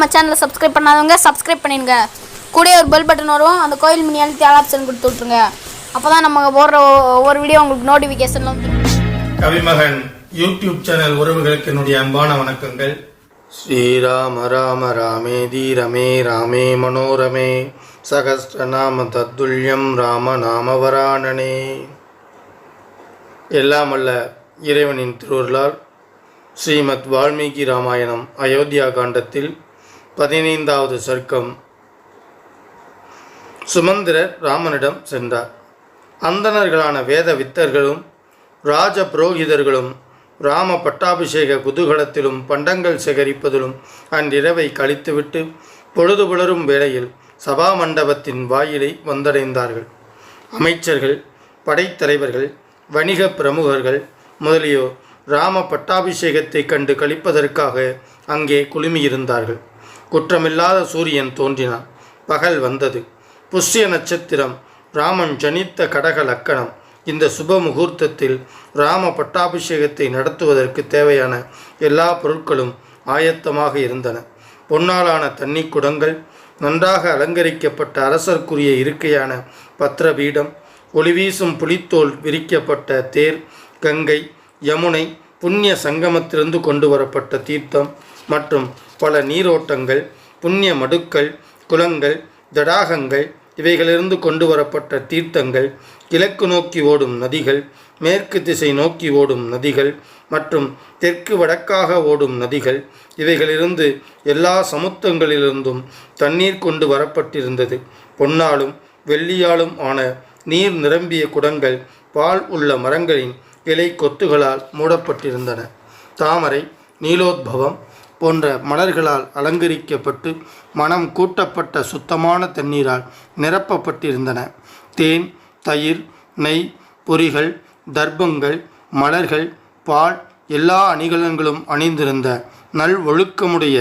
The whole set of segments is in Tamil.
நம்ம சேனலை சப்ஸ்கிரைப் பண்ணாதவங்க சப்ஸ்கிரைப் பண்ணிடுங்க. கூட ஒரு பெல் பட்டன் வரும், அந்த கோயில் மணி அழுத்தி ஆல் ஆப்ஷன் கொடுத்து விட்ருங்க. அப்போ தான் நம்ம போடுற ஒவ்வொரு வீடியோ உங்களுக்கு நோட்டிஃபிகேஷன் வந்து. கவிமகன் யூடியூப் சேனல் உறவுகளுக்கு என்னுடைய அன்பான வணக்கங்கள். ஸ்ரீராம ராம ராமேதி ரமே ராமே மனோரமே சகஸ்ரநாம தத்துல்யம் ராம நாமவராணனே. எல்லாம் அல்ல இறைவனின் திருவருளால் ஸ்ரீமத் வால்மீகி ராமாயணம் அயோத்தியா காண்டத்தில் 15வது சர்க்கம். சுமந்திரர் ராமனிடம் சென்றார். அந்தணர்களான வேத வித்தர்களும் ராஜ புரோகிதர்களும் ராம பட்டாபிஷேக குதூகலத்திலும் பண்டங்கள் சேகரிப்பதிலும் அன்றிரவை கழித்துவிட்டு பொழுது புலரும் வேளையில் சபா மண்டபத்தின் வாயிலை வந்தடைந்தார்கள். அமைச்சர்கள், படைத்தலைவர்கள், வணிக பிரமுகர்கள் முதலியோர் ராம பட்டாபிஷேகத்தை கண்டு கழிப்பதற்காக அங்கே குழுமியிருந்தார்கள். குற்றமில்லாத சூரியன் தோன்றினான். பகல் வந்தது. புஷ்ய நட்சத்திரம் ராமன் ஜனித்த கடக லக்கணம். இந்த சுப முகூர்த்தத்தில் ராம பட்டாபிஷேகத்தை நடத்துவதற்கு தேவையான எல்லா பொருட்களும் ஆயத்தமாக இருந்தன. பொன்னாலான தண்ணீர் குடங்கள், நன்றாக அலங்கரிக்கப்பட்ட அரசர்க்குரிய இருக்கையான பத்திரபீடம், ஒளிவீசும் புலித்தோல் விரிக்கப்பட்ட தேர், கங்கை, யமுனை, புண்ணிய சங்கமத்திலிருந்து கொண்டு வரப்பட்ட தீர்த்தம் மற்றும் பல நீரோட்டங்கள், புண்ணிய மடுக்கள், குளங்கள், தடாகங்கள், இவைகளிலிருந்து கொண்டு வரப்பட்ட தீர்த்தங்கள், கிழக்கு நோக்கி ஓடும் நதிகள், மேற்கு திசை நோக்கி ஓடும் நதிகள் மற்றும் தெற்கு வடக்காக ஓடும் நதிகள், இவைகளிலிருந்து எல்லா சமுத்திரங்களிலிருந்தும் தண்ணீர் கொண்டு வரப்பட்டிருந்தது. பொன்னாலும் வெள்ளியாலும் ஆன நீர் நிரம்பிய குடங்கள் பால் உள்ள மரங்களின் இலை கொத்துகளால் மூடப்பட்டிருந்தன. தாமரை, நீலோத்பவம் போன்ற மலர்களால் அலங்கரிக்கப்பட்டு மனம் கூட்டப்பட்ட சுத்தமான தண்ணீரால் நிரப்பப்பட்டிருந்தன. தேன், தயிர், நெய், பொரிகள், தர்ப்பங்கள், மலர்கள், பால், எல்லா அணிகலன்களும் அணிந்திருந்த நல் ஒழுக்கமுடைய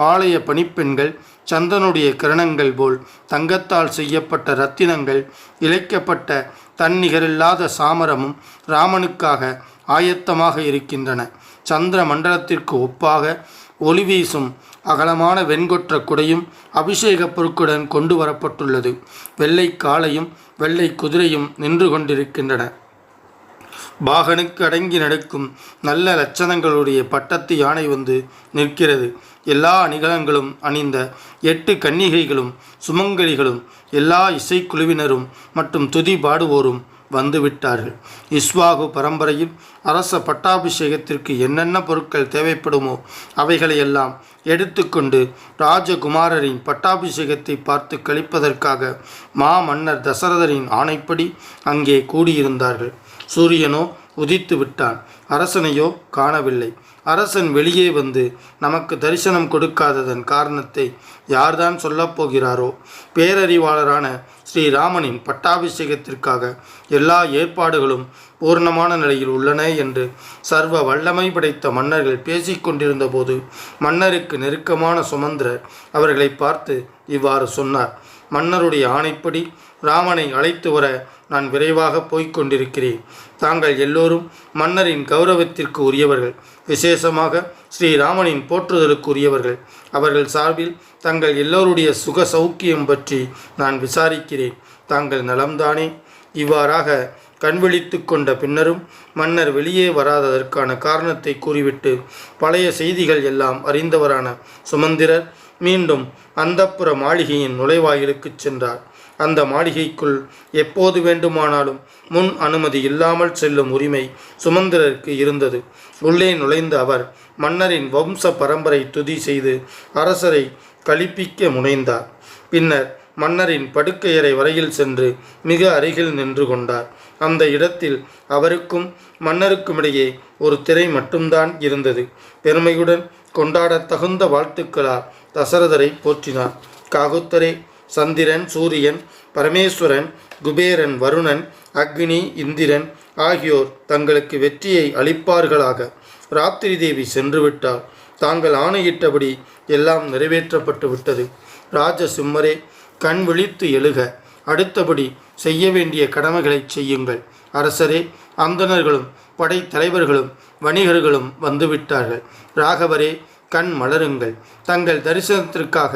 ஆலய பணிப்பெண்கள் சந்தனுடைய கிரணங்கள் போல் தங்கத்தால் செய்யப்பட்ட இரத்தினங்கள் இழைக்கப்பட்ட தன்னிகரில்லாத சாமரமும் ராமனுக்காக ஆயத்தமாக இருக்கின்றன. சந்திர மண்டலத்திற்கு ஒப்பாக ஒளி வீசும் அகலமான வெண்கொற்ற குடையும் அபிஷேக பொருட்களுடன் கொண்டு வரப்பட்டுள்ளது. வெள்ளை காளையும் வெள்ளை குதிரையும் நின்று கொண்டிருக்கின்றன. பாகனுக்கு அடங்கி நடக்கும் நல்ல லட்சணங்களுடைய பட்டத்து யானை வந்து நிற்கிறது. எல்லா அணிகலன்களும் அணிந்த 8 கன்னிகைகளும் சுமங்கலிகளும் எல்லா இசைக்குழுவினரும் மற்றும் துதி பாடுவோரும் வந்துவிட்டார்கள். இஸ்வாகு பரம்பரையில் அரச பட்டாபிஷேகத்திற்கு என்னென்ன பொருட்கள் தேவைப்படுமோ அவைகளையெல்லாம் எடுத்துக்கொண்டு ராஜகுமாரரின் பட்டாபிஷேகத்தை பார்த்து கழிப்பதற்காக மன்னர் தசரதரின் ஆணைப்படி அங்கே கூடியிருந்தார்கள். சூரியனோ உதித்து விட்டான். அரசனையோ காணவில்லை. அரசன் வெளியே வந்து நமக்கு தரிசனம் கொடுக்காததன் காரணத்தை யார்தான் சொல்லப்போகிறாரோ? பேரறிவாளரான ஸ்ரீராமனின் பட்டாபிஷேகத்திற்காக எல்லா ஏற்பாடுகளும் பூர்ணமான நிலையில் உள்ளன என்று சர்வ வல்லமை படைத்த மன்னர்கள் பேசிக்கொண்டிருந்த போது மன்னருக்கு நெருக்கமான சுமந்திரர் அவர்களை பார்த்து இவ்வாறு சொன்னார். மன்னருடைய ஆணைப்படி ராமனை அழைத்து வர நான் விரைவாக போய்கொண்டிருக்கிறேன். தாங்கள் எல்லோரும் மன்னரின் கௌரவத்திற்கு உரியவர்கள், விசேஷமாக ஸ்ரீராமனின் போற்றுதலுக்கு உரியவர்கள். அவர்கள் சார்பில் தங்கள் எல்லோருடைய சுக சௌக்கியம் பற்றி நான் விசாரிக்கிறேன். தாங்கள் நலம்தானே? இவ்வாறாக கண்விழித்து கொண்ட பின்னரும் மன்னர் வெளியே வராததற்கான காரணத்தை கூறிவிட்டு பழைய செய்திகள் எல்லாம் அறிந்தவரான சுமந்திரர் மீண்டும் அந்தப்புற மாளிகையின் நுழைவாயிலுக்கு சென்றார். அந்த மாளிகைக்குள் எப்போது வேண்டுமானாலும் முன் அனுமதி இல்லாமல் செல்லும் உரிமை சுமந்திரருக்கு இருந்தது. உள்ளே நுழைந்த அவர் மன்னரின் வம்ச பரம்பரை துதி செய்து அரசரை களிப்பிக்க முனைந்தார். பின்னர் மன்னரின் படுக்கையறை வரையில் சென்று மிக அருகில் நின்று கொண்டார். அந்த இடத்தில் அவருக்கும் மன்னருக்குமிடையே ஒரு திரை மட்டும்தான் இருந்தது. பெருமையுடன் கொண்டாடத் தகுந்த வாழ்த்துக்களால் தசரதரை போற்றினார். காகுத்தரே, சந்திரன், சூரியன், பரமேஸ்வரன், குபேரன், வருணன், அக்னி, இந்திரன் ஆகியோர் தங்களுக்கு வெற்றியை அளிப்பார்களாக. ராத்திரி தேவி சென்று விட்டால் தாங்கள் ஆணையிட்டபடி எல்லாம் நிறைவேற்றப்பட்டு விட்டது. ராஜசிம்மரே, கண் விழித்து எழுக. அடுத்தபடி செய்ய வேண்டிய கடமைகளை செய்யுங்கள். அரசரே, அந்தணர்களும் படைத்தலைவர்களும் வணிகர்களும் வந்துவிட்டார்கள். ராகவரே, கண் மலருங்கள். தங்கள் தரிசனத்திற்காக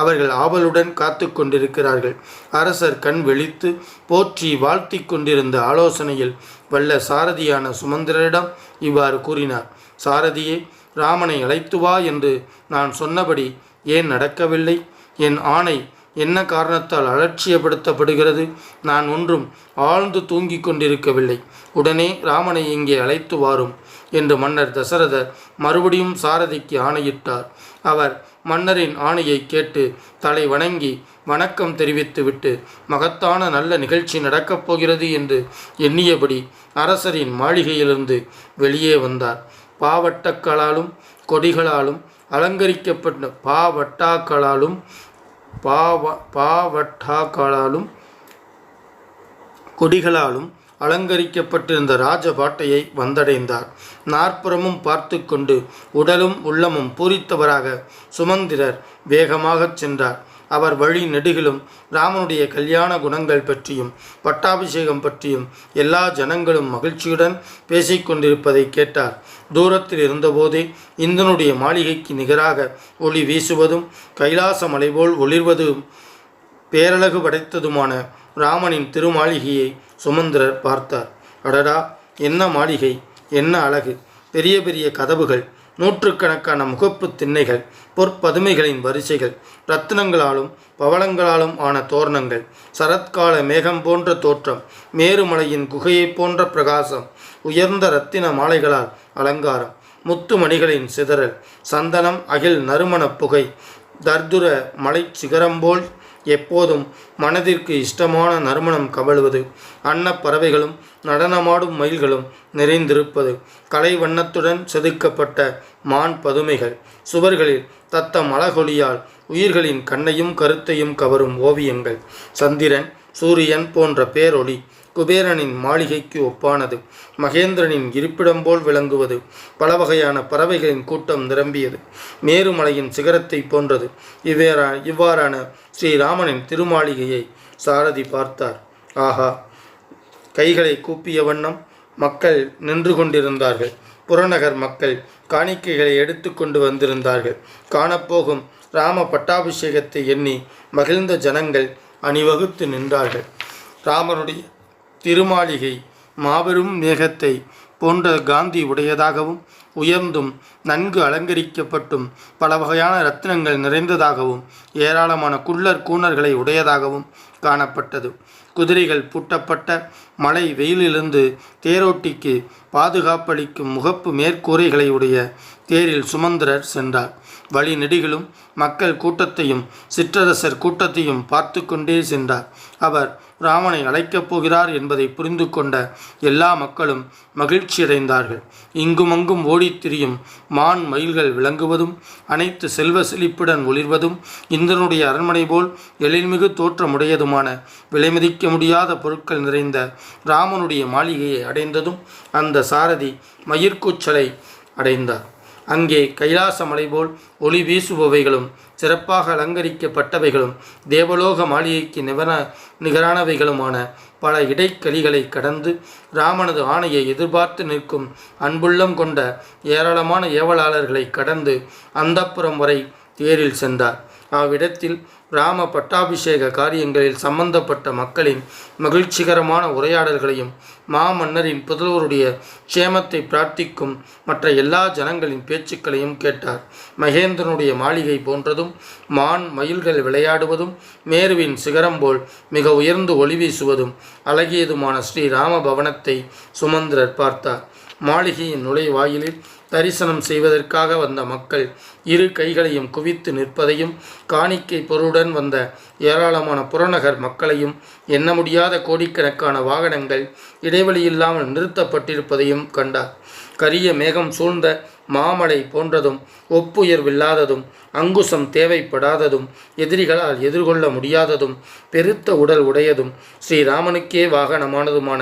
அவர்கள் ஆவலுடன் காத்து கொண்டிருக்கிறார்கள். அரசர் கண் விழித்து போற்றி வாழ்த்தி கொண்டிருந்த ஆலோசனையில் வல்ல சாரதியான சுமந்திரரிடம் இவ்வாறு கூறினார். சாரதியே, ராமனை அழைத்து வா என்று நான் சொன்னபடி ஏன் நடக்கவில்லை? என் ஆணை என்ன காரணத்தால் அலட்சியப்படுத்தப்படுகிறது? நான் ஒன்றும் ஆழ்ந்து தூங்கிக் கொண்டிருக்கவில்லை. உடனே ராமனை இங்கே அழைத்து வாரும் என்று மன்னர் தசரதர் மறுபடியும் சாரதிக்கு ஆணையிட்டார். அவர் மன்னரின் ஆணையை கேட்டு தலை வணங்கி வணக்கம் தெரிவித்துவிட்டு மகத்தான நல்ல நிகழ்ச்சி நடக்கப் போகிறது என்று எண்ணியபடி அரசரின் மாளிகையிலிருந்து வெளியே வந்தார். பாவட்டக்களாலும் கொடிகளாலும் அலங்கரிக்கப்பட்ட பாவட்டாக்களாலும் கொடிகளாலும் அலங்கரிக்கப்பட்டிருந்த ராஜபாட்டையை வந்தடைந்தார். நாற்புறமும் பார்த்து கொண்டு உடலும் உள்ளமும் பூரித்தவராக சுமந்திரர் வேகமாகச் சென்றார். அவர் வழி நெடுகிலும் ராமனுடைய கல்யாண குணங்கள் பற்றியும் பட்டாபிஷேகம் பற்றியும் எல்லா ஜனங்களும் மகிழ்ச்சியுடன் பேசிக்கொண்டிருப்பதை கேட்டார். தூரத்தில் இருந்தபோதே இந்திரனுடைய மாளிகைக்கு நிகராக ஒளி வீசுவதும் கைலாச மலை போல் ஒளிர்வதும் பேரழகு படைத்ததுமான ராமனின் திருமாளிகையை சுமந்திரர் பார்த்தார். அடடா, என்ன மாளிகை, என்ன அழகு! பெரிய பெரிய கதவுகள், நூற்றுக்கணக்கான முகப்பு திண்ணைகள், பொற்பதுமைகளின் வரிசைகள், இரத்தினங்களாலும் பவளங்களாலும் ஆன தோரணங்கள், சரத்கால மேகம் போன்ற தோற்றம், மேருமலையின் குகையைப் போன்ற பிரகாசம், உயர்ந்த இரத்தின மாலைகளால் அலங்காரம், முத்து மணிகளின் சிதறல், சந்தனம் அகில் நறுமண புகை, தர்துர மலை சிகரம்போல் எப்போதும் மனதிற்கு இஷ்டமான நறுமணம் கவழுவது, அன்னப்பறவைகளும் நடனமாடும் மயில்களும் நிறைந்திருப்பது, கலை வண்ணத்துடன் செதுக்கப்பட்ட மான் பதுமைகள், சுவர்களில் தத்தம் அழகொலியால் உயிர்களின் கண்ணையும் கருத்தையும் கவரும் ஓவியங்கள், சந்திரன் சூரியன் போன்ற பேரொளி குபேரனின் மாளிகைக்கு ஒப்பானது, மகேந்திரனின் இருப்பிடம் போல் விளங்குவது, பல வகையான பறவைகளின் கூட்டம் நிரம்பியது, மேருமலையின் சிகரத்தை போன்றது. இவ்வாறான ஸ்ரீராமனின் திருமாளிகையை சாரதி பார்த்தார். ஆஹா! கைகளை கூப்பிய வண்ணம் மக்கள் நின்று கொண்டிருந்தார்கள். புறநகர் மக்கள் காணிக்கைகளை எடுத்து கொண்டு வந்திருந்தார்கள். காணப்போகும் ராம பட்டாபிஷேகத்தை எண்ணி மகிழ்ந்த ஜனங்கள் அணிவகுத்து நின்றார்கள். ராமனுடைய திருமாளிகை மாபெரும் மேகத்தை போன்ற காந்தி உடையதாகவும் உயர்ந்தும் நன்கு அலங்கரிக்கப்பட்டும் பல வகையான இரத்தினங்கள் நிறைந்ததாகவும் ஏராளமான குள்ளர் கூணர்களை உடையதாகவும் காணப்பட்டது. குதிரைகள் பூட்டப்பட்ட மலை வெயிலிலிருந்து தேரோட்டிக்கு பாதுகாப்பளிக்கும் முகப்பு மேற்கூரைகளை உடைய தேரில் சுமந்திரர் சென்றார். வழி நெடுகிலும் மக்கள் கூட்டத்தையும் சிற்றரசர் கூட்டத்தையும் பார்த்து கொண்டே சென்றார். அவர் ராமனை அழைக்கப் போகிறார் என்பதை புரிந்து கொண்ட எல்லா மக்களும் மகிழ்ச்சியடைந்தார்கள். இங்குமங்கும் ஓடித் திரியும் மான் மயில்கள் விளங்குவதும் அனைத்து செல்வ செழிப்புடன் ஒளிர்வதும் இந்திரனுடைய அரண்மனை போல் எழில்மிகு தோற்றமுடையதுமான விலைமதிக்க முடியாத பொருட்கள் நிறைந்த ராமனுடைய மாளிகையை அடைந்ததும் அந்த சாரதி மயிர்கூச்சலை அடைந்தார். அங்கே கைலாச மலை போல் ஒளி வீசுபவைகளும் சிறப்பாக அலங்கரிக்கப்பட்டவைகளும் தேவலோக மாளிகைக்கு நிகரானவைகளுமான பல இடைக்கலிகளை கடந்து ராமனது ஆணையை எதிர்பார்த்து நிற்கும் அன்புள்ளம் கொண்ட ஏராளமான ஏவலாளர்களை கடந்து அந்தப்புறம் வரை தேரில் சென்றார். அவ்விடத்தில் ராம பட்டாபிஷேக காரியங்களில் சம்பந்தப்பட்ட மக்களின் மகிழ்ச்சிகரமான உரையாடல்களையும் மாமன்னரின் புதல்வருடைய க்ஷேமத்தை பிரார்த்திக்கும் மற்ற எல்லா ஜனங்களின் பேச்சுக்களையும் கேட்டார். மகேந்திரனுடைய மாளிகை போன்றதும் மான் மயில்கள் விளையாடுவதும் மேருவின் சிகரம் போல் மிக உயர்ந்து ஒளி வீசுவதும் அழகியதுமான ஸ்ரீராம பவனத்தை சுமந்திரர் பார்த்தார். மாளிகையின் நுழைவாயிலில் தரிசனம் செய்வதற்காக வந்த மக்கள் இரு கைகளையும் குவித்து நிற்பதையும் காணிக்கை பொருளுடன் வந்த ஏராளமான புறநகர் மக்களையும் எண்ண முடியாத கோடிக்கணக்கான வாகனங்கள் இடைவெளியில்லாமல் நிறுத்தப்பட்டிருப்பதையும் கண்டார். கரிய மேகம் சூழ்ந்த மாமலை போன்றதும் ஒப்புயர்வில்லாததும் அங்குசம் தேவைப்படாததும் எதிரிகளால் எதிர்கொள்ள முடியாததும் பெருத்த உடல் உடையதும் ஸ்ரீராமனுக்கே வாகனமானதுமான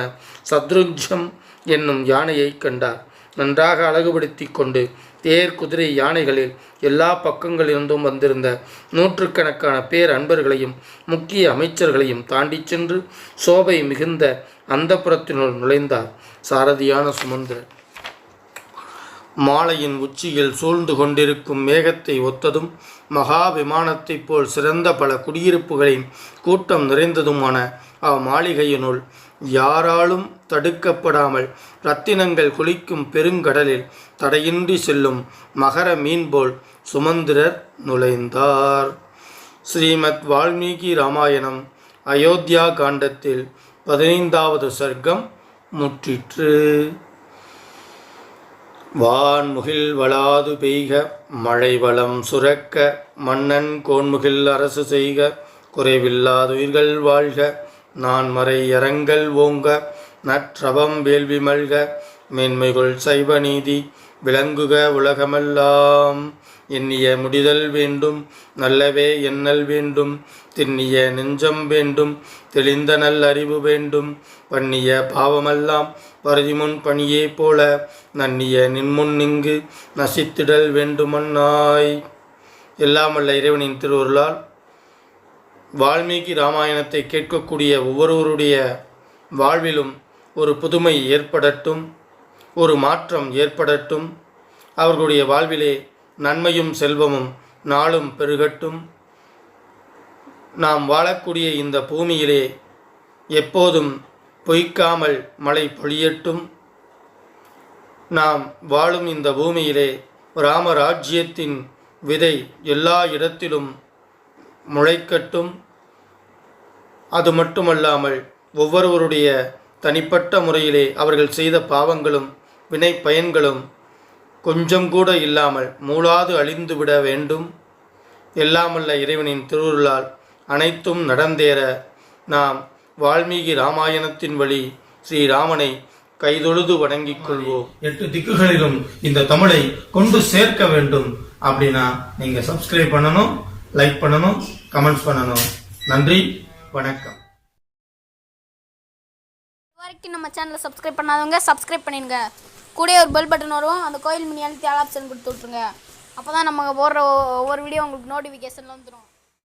சத்ருஜம் என்னும் யானையை கண்டார். நன்றாக அழகுபடுத்தி கொண்டு தேர் குதிரை யானைகளில் எல்லா பக்கங்களிலிருந்தும் வந்திருந்த நூற்றுக்கணக்கான பேர் அன்பர்களையும் முக்கிய அமைச்சர்களையும் தாண்டி சென்று சோபை மிகுந்த அந்தப்புறத்தினுள் நுழைந்தார் சாரதியான சுமந்திரர். மாலையின் உச்சியில் சூழ்ந்து கொண்டிருக்கும் மேகத்தை ஒத்ததும் மகா விமானத்தைப் போல் சிறந்த பல குடியிருப்புகளின் கூட்டம் நிறைந்ததுமான அம்மாளிகையினுள் யாராலும் தடுக்கப்படாமல் இரத்தினங்கள் குளிக்கும் பெருங்கடலில் தடையின்றி செல்லும் மகர மீன் போல் சுமந்திரர் நுழைந்தார். ஸ்ரீமத் வால்மீகி ராமாயணம் அயோத்தியா காண்டத்தில் 15வது சர்க்கம் முற்றிற்று. வான்முகில் வளாது பெய்க மழை வளம் சுரக்க மன்னன் கோன்முகில் அரசு செய்க குறைவில்லாதுயிர்கள் வாழ்க நான்மறை அறங்கள் ஓங்க நற்றவம் வேள்வி மல்க மேன்மைகள் சைவ நீதி விளங்குக உலகமெல்லாம். எண்ணிய முடிதல் வேண்டும் நல்லவே எண்ணல் வேண்டும் திண்ணிய நெஞ்சம் வேண்டும் தெளிந்த நல் அறிவு வேண்டும் பண்ணிய பாவமெல்லாம் பருதிமுன் பணியே போல நன்னிய நின்முன் இங்கு நசித்திடல் வேண்டுமன்னாய். எல்லாமல்ல இறைவனின் திருவருளால் வால்மீகி ராமாயணத்தை கேட்கக்கூடிய ஒவ்வொருவருடைய வாழ்விலும் ஒரு புதுமை ஏற்படட்டும், ஒரு மாற்றம் ஏற்படட்டும். அவர்களுடைய வாழ்விலே நன்மையும் செல்வமும் நாளும் பெருகட்டும். நாம் வாழக்கூடிய இந்த பூமியிலே எப்போதும் பொய்க்காமல் மழை பொழியட்டும். நாம் வாழும் இந்த பூமியிலே ராமராஜ்யத்தின் விதை எல்லா இடத்திலும் முளைக்கட்டும். அது மட்டுமல்லாமல் ஒவ்வொருவருடைய தனிப்பட்ட முறையிலே அவர்கள் செய்த பாவங்களும் வினை பயன்களும் கொஞ்சம் கூட இல்லாமல் மூளாது அழிந்துவிட வேண்டும். எல்லாமல்ல இறைவனின் திருவுருளால் அனைத்தும் நடந்தேற நாம் வால்மீகி ராமாயணத்தின் வழி ஸ்ரீராமனை கைதொழுது வணங்கிக் கொள்வோம். 8 திக்குகளிலும் இந்த தமிழை கொண்டு சேர்க்க வேண்டும் அப்படின்னா நீங்க சப்ஸ்கிரைப் பண்ணணும், லைக் பண்ணணும், கமெண்ட்ஸ் பண்ணணும். நன்றி, வணக்கம். இதுவரைக்கும் நம்ம சேனலை சப்ஸ்கிரைப் பண்ணாதவங்க சப்ஸ்கிரைப் பண்ணிடுங்க. கூடவே ஒரு பெல் பட்டன் வரும், அந்த கோயில் மணி அழுத்தி ஆல் ஆப்ஷன் கொடுத்து விட்ருங்க. அப்போ தான் நம்ம போடுற ஒவ்வொரு வீடியோ உங்களுக்கு நோட்டிஃபிகேஷனில் வந்துடும்.